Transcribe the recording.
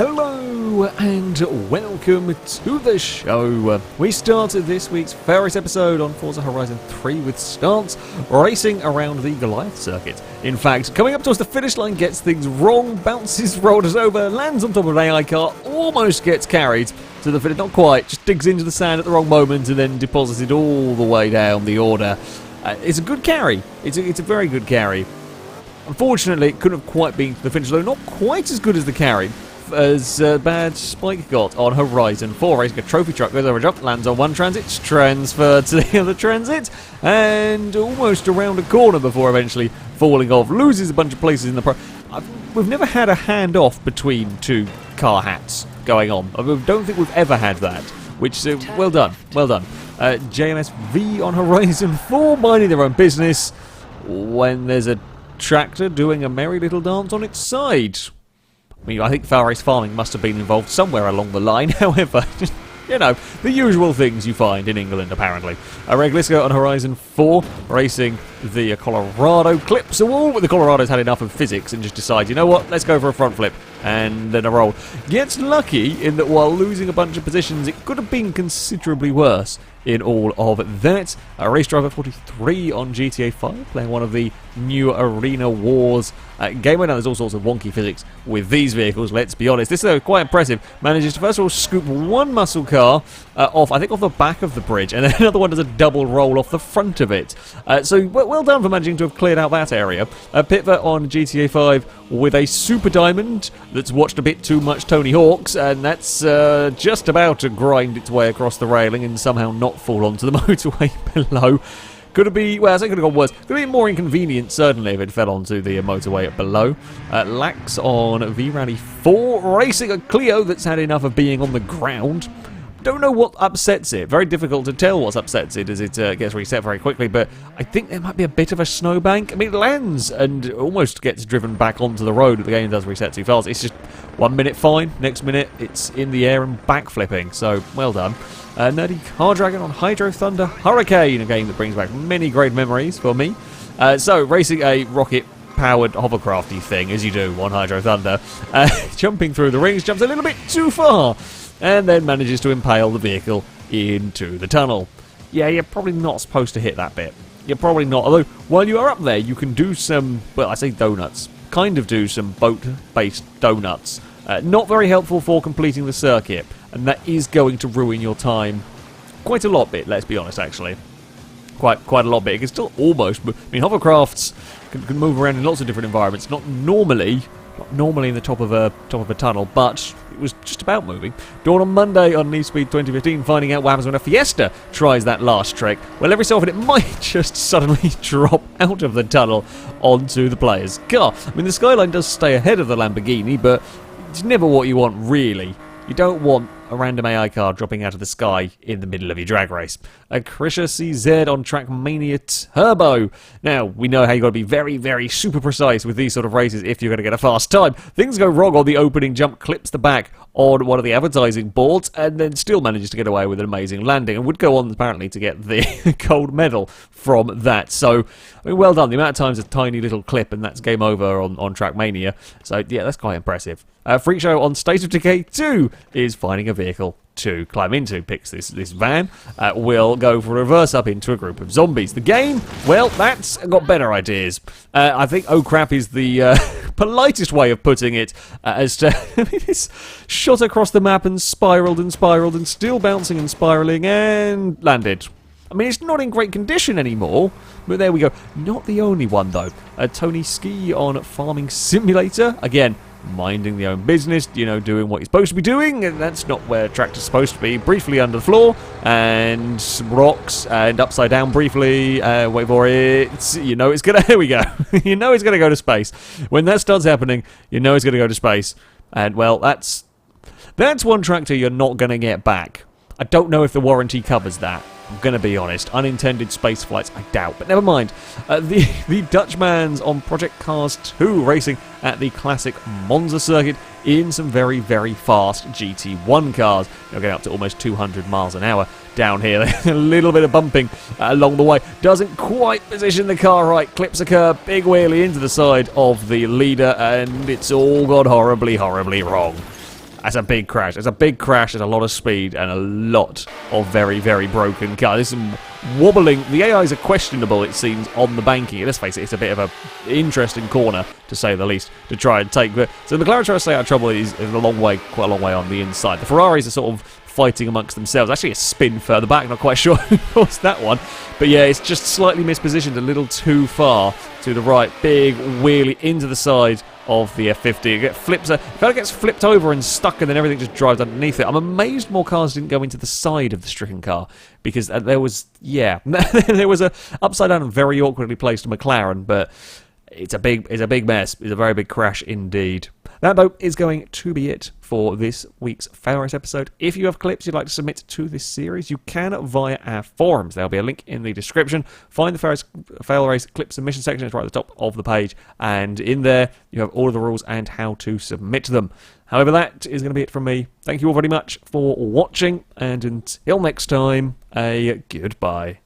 Hello and welcome to the show. We started this week's FailRace episode on Forza Horizon 3 with starts racing around the Goliath circuit. In fact, coming up towards the finish line gets things wrong, bounces rollers over, lands on top of an AI car, almost gets carried to the finish, not quite, just digs into the sand at the wrong moment and then deposits it all the way down the order. It's a good carry. It's a very good carry. Unfortunately, it couldn't have quite been to the finish, though not quite as good as the carry as bad Spike got on Horizon 4. Racing a trophy truck, goes over a jump, lands on one transit, transferred to the other transit, and almost around a corner before eventually falling off. Loses a bunch of places in the we've never had a handoff between two car hats going on. I don't think we've ever had that, which, well done, well done. JMSV on Horizon 4, minding their own business, when there's a tractor doing a merry little dance on its side. I mean, I think FailRace farming must have been involved somewhere along the line, however, you know, the usual things you find in England, apparently. Reglisco on Horizon 4, racing the Colorado, clips a wall, but the Colorado's had enough of physics and just decide, you know what, let's go for a front flip, and then a roll. Gets lucky in that while losing a bunch of positions, it could have been considerably worse in all of that. Race Driver 43 on GTA 5, playing one of the new Arena Wars game. Now there's all sorts of wonky physics with these vehicles, let's be honest. This is quite impressive. Manages to first of all scoop one muscle car off, I think off the back of the bridge, and then another one does a double roll off the front of it. So well done for managing to have cleared out that area. Pitver on GTA 5 with a super diamond that's watched a bit too much Tony Hawk's, and that's just about to grind its way across the railing and somehow not fall onto the motorway below. Could it be, well, I think it could have gone worse. Could have been more inconvenient, certainly, if it fell onto the motorway below. Lax on V-Rally 4, racing a Clio that's had enough of being on the ground. Don't know what upsets it. Very difficult to tell what upsets it as it gets reset very quickly, but I think there might be a bit of a snowbank. I mean, it lands and almost gets driven back onto the road, but the game does reset too fast. It's just 1 minute fine, next minute it's in the air and backflipping, so well done. Nerdy Car Dragon on Hydro Thunder Hurricane, a game that brings back many great memories for me. So, racing a rocket-powered hovercrafty thing, as you do on Hydro Thunder. Jumping through the rings, jumps a little bit too far, and then manages to impale the vehicle into the tunnel. Yeah, you're probably not supposed to hit that bit. You're probably not, although while you are up there, you can do some, well, I say donuts, kind of do some boat-based donuts. Not very helpful for completing the circuit, and that is going to ruin your time quite a lot bit, let's be honest, actually. Quite a lot bit. It can still almost move. I mean, hovercrafts can move around in lots of different environments, not normally in the top of a tunnel, but it was just about moving. Dawn on Monday on Need Speed 2015, finding out what happens when a Fiesta tries that last trick. Well, every so often it might just suddenly drop out of the tunnel onto the player's car. I mean, the Skyline does stay ahead of the Lamborghini, but it's never what you want, really. You don't want a random AI car dropping out of the sky in the middle of your drag race. A Krisha CZ on Trackmania Turbo. Now, we know how you've got to be very, very super precise with these sort of races if you're going to get a fast time. Things go wrong on the opening jump, clips the back on one of the advertising boards, and then still manages to get away with an amazing landing, and would go on, apparently, to get the gold medal from that. So, I mean, well done. The amount of times a tiny little clip, and that's game over on Trackmania. So, yeah, that's quite impressive. Freak Show on State of Decay 2 is finding a vehicle to climb into. Picks this van, will go for a reverse up into a group of zombies. The game, well, that's got better ideas. I think oh crap is the politest way of putting it, as to it's shot across the map and spiraled and still bouncing and spiraling and landed. I mean, it's not in great condition anymore, but there we go. Not the only one, though. Tony Ski on Farming Simulator. Again, minding the own business, you know, doing what he's supposed to be doing, and that's not where tractor's supposed to be. Briefly under the floor, and some rocks, and upside down briefly, wait for it, you know it's gonna, here we go, you know it's gonna go to space. When that starts happening, you know it's gonna go to space, and well, that's one tractor you're not gonna get back. I don't know if the warranty covers that. I'm going to be honest. Unintended space flights, I doubt. But never mind. The Dutchman's on Project Cars 2 racing at the classic Monza circuit in some very, very fast GT1 cars. They're getting up to almost 200 miles an hour down here. A little bit of bumping along the way. Doesn't quite position the car right. Clips a curb, big wheelie into the side of the leader, and it's all gone horribly, horribly wrong. That's a big crash. It's a big crash. There's a lot of speed and a lot of very, very broken cars. There's some wobbling. The AIs are questionable, it seems, on the banking. Let's face it, it's a bit of a interesting corner, to say the least, to try and take. But so the McLaren trying to stay out of trouble is a long way, quite a long way on the inside. The Ferraris are sort of fighting amongst themselves. Actually, a spin further back. Not quite sure who caused that one. But yeah, it's just slightly mispositioned a little too far to the right. Big wheelie into the side of the F50. It gets flipped over and stuck, and then everything just drives underneath it. I'm amazed more cars didn't go into the side of the stricken car, because there was a upside down and very awkwardly placed McLaren, but it's a big mess. It's a very big crash indeed. That, though, is going to be it for this week's FailRace episode. If you have clips you'd like to submit to this series, you can via our forums. There'll be a link in the description. Find the FailRace clip submission section. It's right at the top of the page. And in there, you have all of the rules and how to submit them. However, that is going to be it from me. Thank you all very much for watching. And until next time, a goodbye.